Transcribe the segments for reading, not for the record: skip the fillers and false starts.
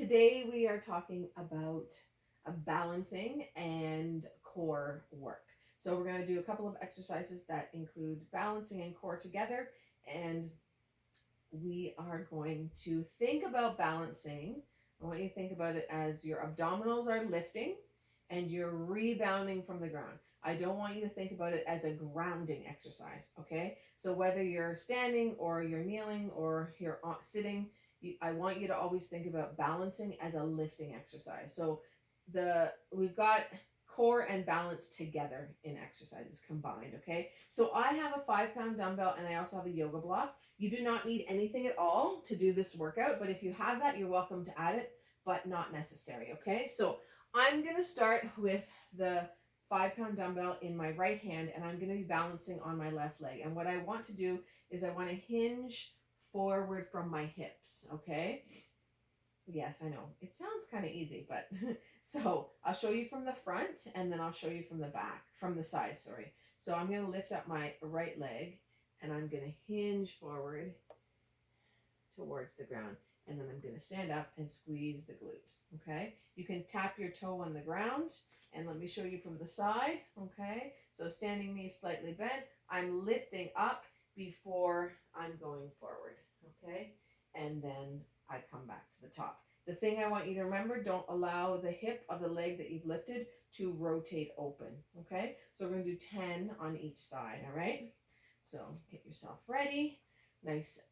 Today we are talking about balancing and core work. So we're going to do a couple of exercises that include balancing and core together, and we are going to think about balancing. I want you to think about it as your abdominals are lifting and you're rebounding from the ground. I don't want you to think about it as a grounding exercise, okay? So whether you're standing or you're kneeling or you're sitting, I want you to always think about balancing as a lifting exercise. So we've got core and balance together in exercises combined, okay? So I have a 5 pound dumbbell and I also have a yoga block. You do not need anything at all to do this workout, but if you have that, you're welcome to add it, but not necessary, okay? So I'm gonna start with the 5 pound dumbbell in my right hand and I'm gonna be balancing on my left leg. And what I want to do is I wanna hinge forward from my hips, okay? Yes, I know. It sounds kind of easy, but so I'll show you from the front and then I'll show you from the back, from the side, sorry. So I'm going to lift up my right leg and I'm going to hinge forward towards the ground. And then I'm going to stand up and squeeze the glute, okay? You can tap your toe on the ground and let me show you from the side, okay? So standing knees slightly bent, I'm lifting up before I'm going forward, okay? And then I come back to the top. The thing I want you to remember, don't allow the hip of the leg that you've lifted to rotate open, okay? So we're gonna do 10 on each side, all right? So get yourself ready. Nice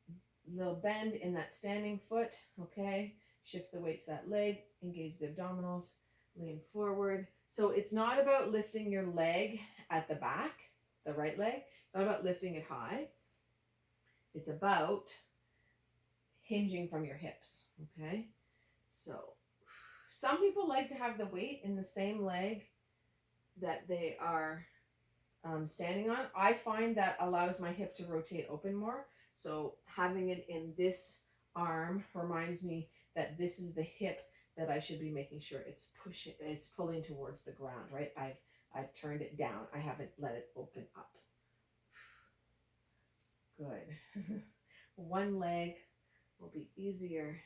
little bend in that standing foot, okay? Shift the weight to that leg, engage the abdominals, lean forward. So it's not about lifting your leg at the back, the right leg. It's not about lifting it high. It's about hinging from your hips, okay? So some people like to have the weight in the same leg that they are standing on. I find that allows my hip to rotate open more. So having it in this arm reminds me that this is the hip that I should be making sure it's pulling towards the ground, right? I've turned it down. I haven't let it open up. Good. One leg will be easier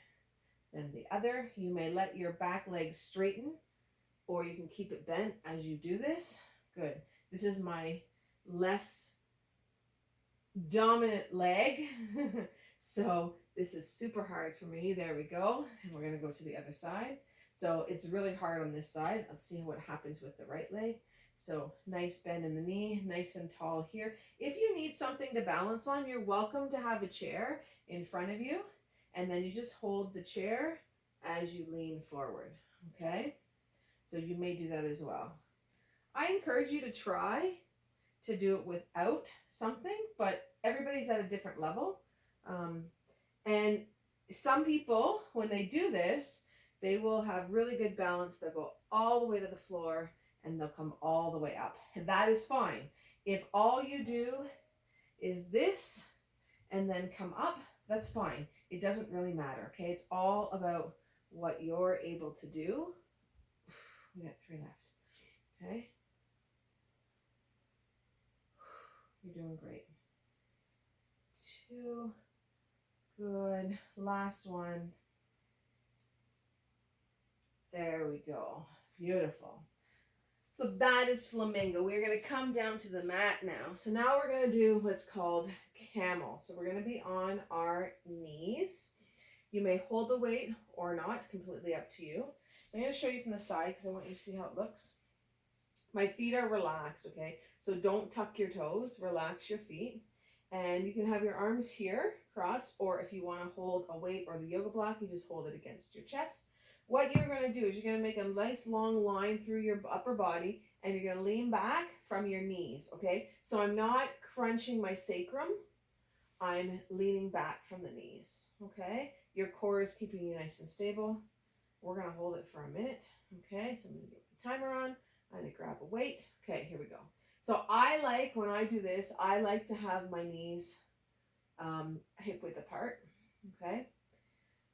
than the other. You may let your back leg straighten or you can keep it bent as you do this. Good. This is my less dominant leg. So this is super hard for me. There we go. And we're going to go to the other side. So it's really hard on this side. Let's see what happens with the right leg. So nice bend in the knee, nice and tall here. If you need something to balance on, you're welcome to have a chair in front of you. And then you just hold the chair as you lean forward, okay? So you may do that as well. I encourage you to try to do it without something, but everybody's at a different level. And some people, when they do this, they will have really good balance. They'll go all the way to the floor and they'll come all the way up. And that is fine. If all you do is this and then come up, that's fine. It doesn't really matter, okay? It's all about what you're able to do. We got 3 left, okay? You're doing great. 2, good. Last one. There we go. Beautiful. So that is flamingo. We're going to come down to the mat now. So now we're going to do what's called camel. So we're going to be on our knees. You may hold the weight or not, completely up to you. I'm going to show you from the side because I want you to see how it looks. My feet are relaxed, okay? So don't tuck your toes, relax your feet. And you can have your arms here crossed, or if you want to hold a weight or the yoga block, you just hold it against your chest. What you're going to do is you're going to make a nice long line through your upper body and you're going to lean back from your knees, okay? So I'm not crunching my sacrum. I'm leaning back from the knees, okay? Your core is keeping you nice and stable. We're going to hold it for a minute, okay? So I'm going to get the timer on. I'm going to grab a weight. Okay, here we go. So when I do this, I like to have my knees hip width apart, okay?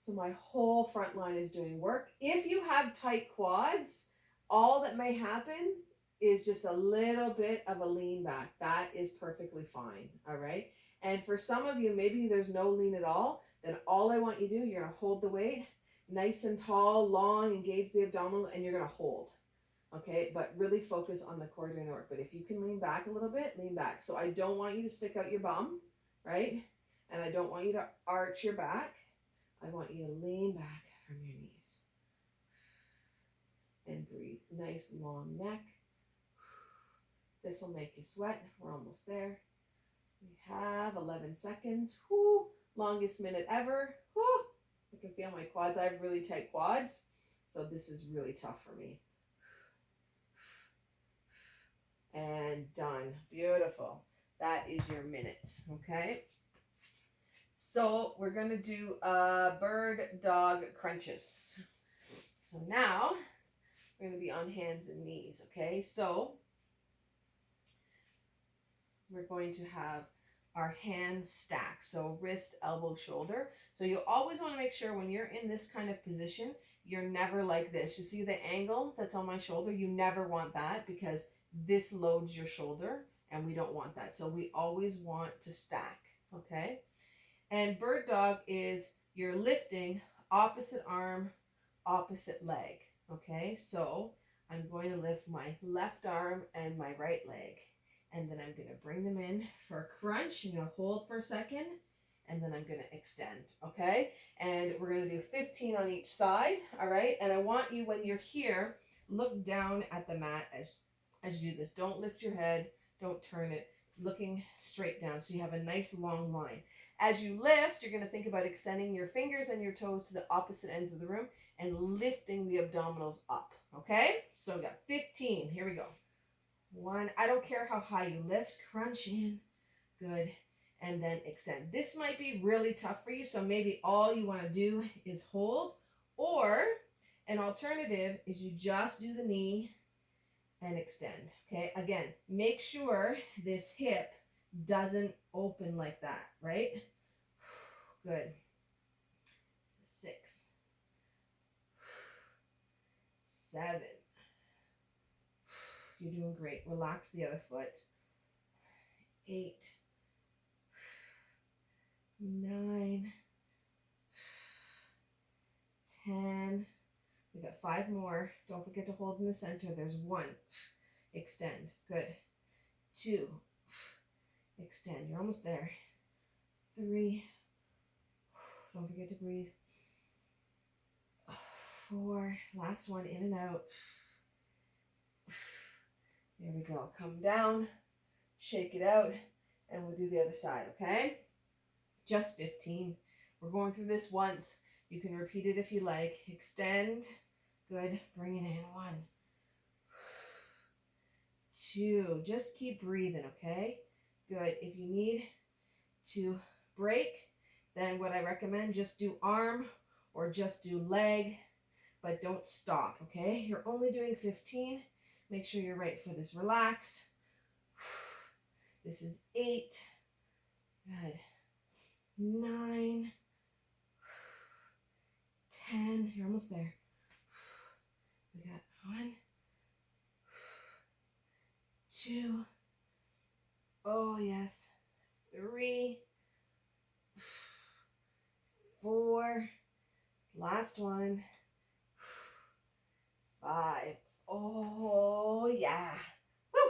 So my whole front line is doing work. If you have tight quads, all that may happen is just a little bit of a lean back. That is perfectly fine, all right? And for some of you, maybe there's no lean at all, then all I want you to do, you're gonna hold the weight, nice and tall, long, engage the abdominal, and you're going to hold. Okay, but really focus on the core doing the work. But if you can lean back a little bit, lean back. So I don't want you to stick out your bum, right? And I don't want you to arch your back. I want you to lean back from your knees. And breathe. Nice long neck. This will make you sweat. We're almost there. We have 11 seconds. Whoo, longest minute ever. Whoo, I can feel my quads. I have really tight quads, so this is really tough for me. And done. Beautiful. That is your minute. Okay. So we're going to do bird dog crunches. So now we're going to be on hands and knees. Okay. So we're going to have our hands stacked. So wrist, elbow, shoulder. So you always want to make sure when you're in this kind of position, you're never like this. You see the angle that's on my shoulder? You never want that because this loads your shoulder and we don't want that. So we always want to stack, okay? And bird dog is you're lifting opposite arm, opposite leg, okay? So I'm going to lift my left arm and my right leg. And then I'm going to bring them in for a crunch. I'm going to hold for a second. And then I'm going to extend, okay? And we're going to do 15 on each side, all right? And I want you, when you're here, look down at the mat as you do this. Don't lift your head. Don't turn it. Looking straight down so you have a nice long line. As you lift, you're going to think about extending your fingers and your toes to the opposite ends of the room and lifting the abdominals up, okay? So we got 15. Here we go. 1. I don't care how high you lift. Crunch in. Good. And then extend. This might be really tough for you, so maybe all you want to do is hold, or an alternative is you just do the knee and extend. Okay, again, make sure this hip doesn't open like that, right? Good. This is 6, 7. You're doing great. Relax the other foot. 8, 9, 10. We got 5 more. Don't forget to hold in the center. There's 1. Extend. Good. 2. Extend. You're almost there. 3. Don't forget to breathe. 4. Last one. In and out. There we go. Come down. Shake it out. And we'll do the other side, okay? Just 15. We're going through this once. You can repeat it if you like. Extend. Good. Bring it in. 1, 2. Just keep breathing, okay? Good. If you need to break, then what I recommend, just do arm or just do leg, but don't stop, okay? You're only doing 15. Make sure your right foot is relaxed. This is 8. Good. 9, 10. You're almost there. We got 1, 2. Oh, yes. 3, 4. Last one. 5. Oh, yeah. Woo!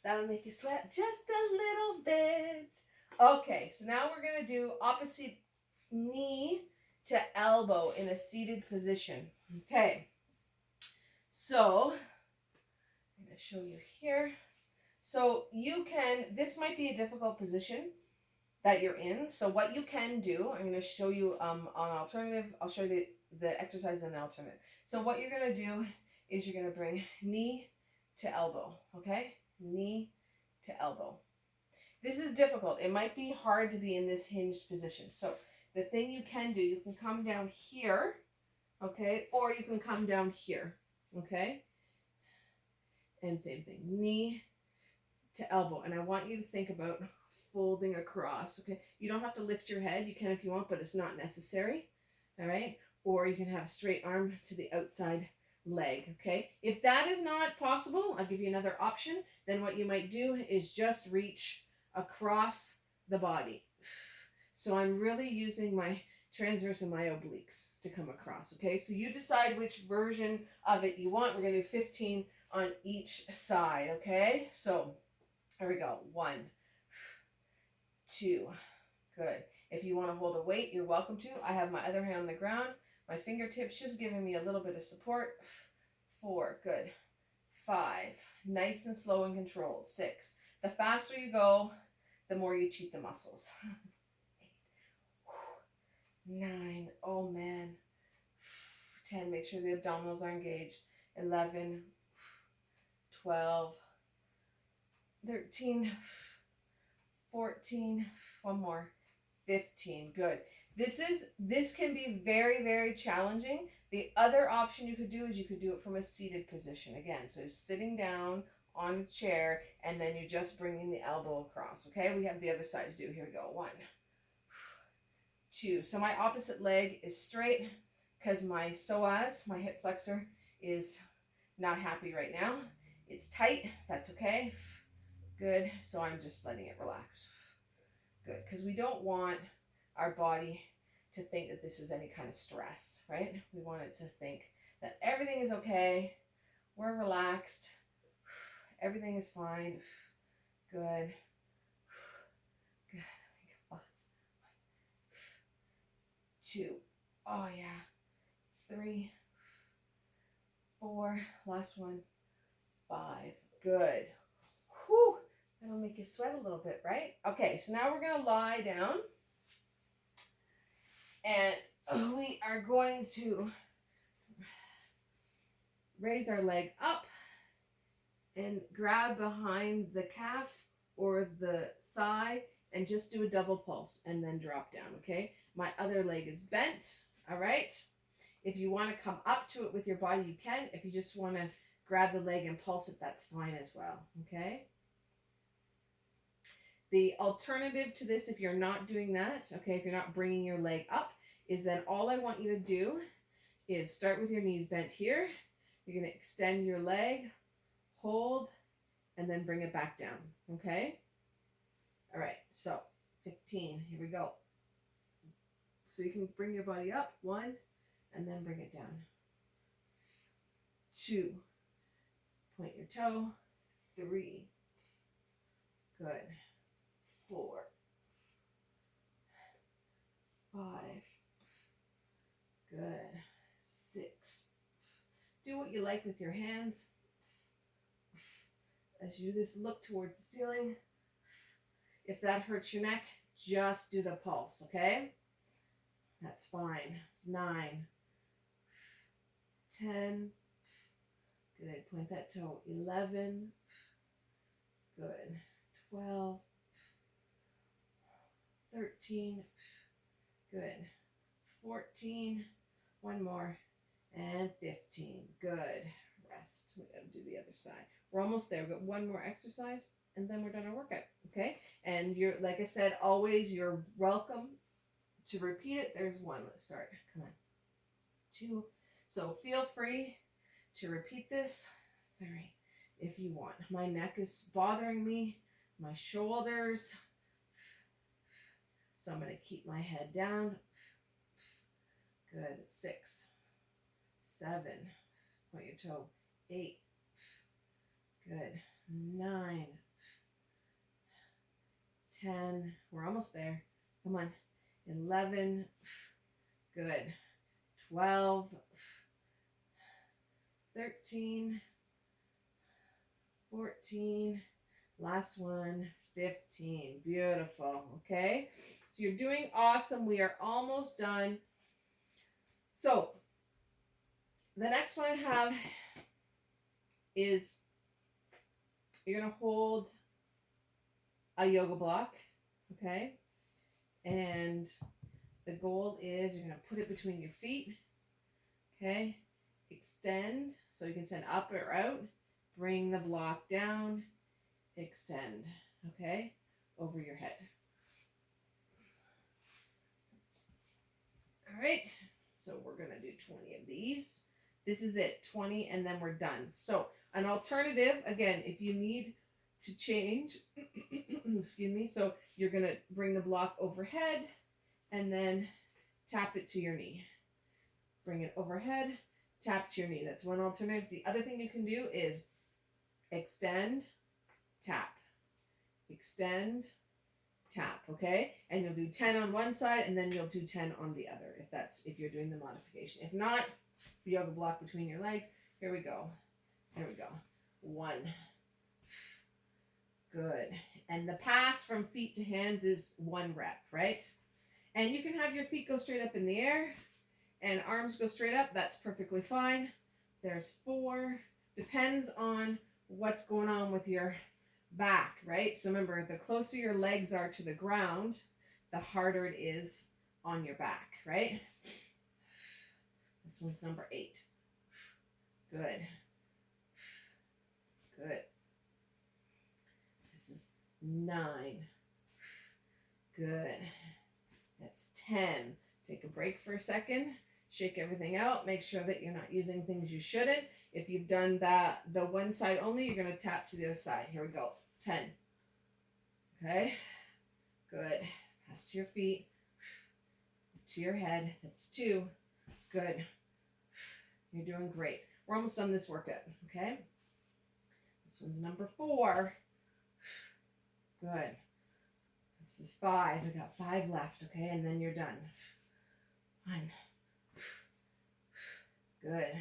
That'll make you sweat just a little bit. Okay, so now we're going to do opposite knee to elbow in a seated position. Okay, so I'm going to show you here. So you can, this might be a difficult position that you're in. So what you can do, I'm going to show you on alternative, I'll show you the exercise and the alternative. So what you're going to do is you're going to bring knee to elbow, okay? Knee to elbow. This is difficult. It might be hard to be in this hinged position. So the thing you can do, you can come down here, okay? Or you can come down here, okay? And same thing, knee to elbow. And I want you to think about folding across, okay? You don't have to lift your head. You can if you want, but it's not necessary, all right? Or you can have straight arm to the outside leg, okay? If that is not possible, I'll give you another option. Then what you might do is just reach across the body. So I'm really using my transverse and my obliques to come across. Okay, so you decide which version of it you want. We're going to do 15 on each side. Okay, so here we go. 1, 2, good. If you want to hold a weight, you're welcome to. I have my other hand on the ground, my fingertips just giving me a little bit of support. 4, good. 5, nice and slow and controlled. 6, the faster you go, the more you cheat the muscles. 8, 9, oh man. 10, make sure the abdominals are engaged. 11, 12, 13, 14, one more, 15, good. This can be very, very challenging. The other option you could do is you could do it from a seated position again. So sitting down on a chair, and then you're just bringing the elbow across. Okay, we have the other side to do. Here we go. 1, 2. So my opposite leg is straight because my psoas, my hip flexor, is not happy right now. It's tight. That's okay. Good. So I'm just letting it relax. Good, because we don't want our body to think that this is any kind of stress, right? We want it to think that everything is okay. We're relaxed. Everything is fine. Good. Good. 1, 2. Oh yeah. 3, 4. Last one. 5. Good. Whew. That'll make you sweat a little bit, right? Okay, so now we're going to lie down. And we are going to raise our leg up and grab behind the calf or the thigh and just do a double pulse and then drop down, okay? My other leg is bent, all right? If you want to come up to it with your body, you can. If you just want to grab the leg and pulse it, that's fine as well, okay? The alternative to this, if you're not doing that, okay, if you're not bringing your leg up, is then all I want you to do is start with your knees bent here. You're going to extend your leg, hold, and then bring it back down, okay? All right, so 15, here we go. So you can bring your body up, 1, and then bring it down. 2, point your toe. 3, good. 4, 5, good. 6. Do what you like with your hands. As you just look towards the ceiling. If that hurts your neck, just do the pulse, okay? That's fine. It's 9, 10, good. Point that toe. 11, good. 12, 13, good. 14, one more, and 15, good. Rest. We're going to do the other side. We're almost there. We've got one more exercise, and then we're done our workout, okay? And you're, like I said, always you're welcome to repeat it. There's 1. Let's start. Come on. 2. So feel free to repeat this. 3, if you want. My neck is bothering me. My shoulders. So I'm going to keep my head down. Good. 6, 7. Point your toe. 8. Good. 9. 10. We're almost there. Come on. 11. Good. 12. 13. 14. Last one. 15. Beautiful. Okay. So you're doing awesome. We are almost done. So the next one I have is you're going to hold a yoga block, okay? And the goal is you're going to put it between your feet, okay? Extend, so you can send up or out. Bring the block down, extend, okay? Over your head. All right, so we're going to do 20 of these. This is it, 20, and then we're done. So an alternative, again, if you need to change, excuse me, so you're going to bring the block overhead and then tap it to your knee. Bring it overhead, tap to your knee. That's one alternative. The other thing you can do is extend, tap, extend, tap, okay? And you'll do 10 on one side and then you'll do 10 on the other if you're doing the modification. If not, the yoga block between your legs. Here we go. There we go. 1. Good. And the pass from feet to hands is 1 rep, right? And you can have your feet go straight up in the air and arms go straight up. That's perfectly fine. There's 4. Depends on what's going on with your back, right? So remember, the closer your legs are to the ground, the harder it is on your back, right? This one's number 8. Good. Good. This is 9. Good. That's 10. Take a break for a second. Shake everything out. Make sure that you're not using things you shouldn't. If you've done the one side only, you're going to tap to the other side. Here we go. 10. Okay. Good. Pass to your feet. To your head. That's 2. Good. You're doing great. We're almost done this workout. Okay. This one's number 4. Good. This is 5. We got 5 left. Okay. And then you're done. 1. Good.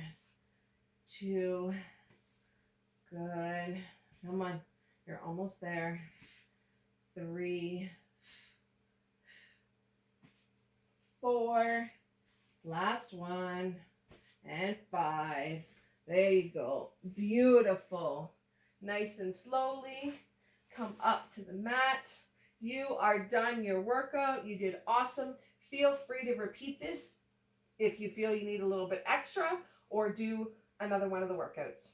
2. Good. Come on. You're almost there. 3. 4. Last one. And 5. There you go. Beautiful. Nice and slowly. Come up to the mat. You are done your workout. You did awesome. Feel free to repeat this if you feel you need a little bit extra, or do another one of the workouts.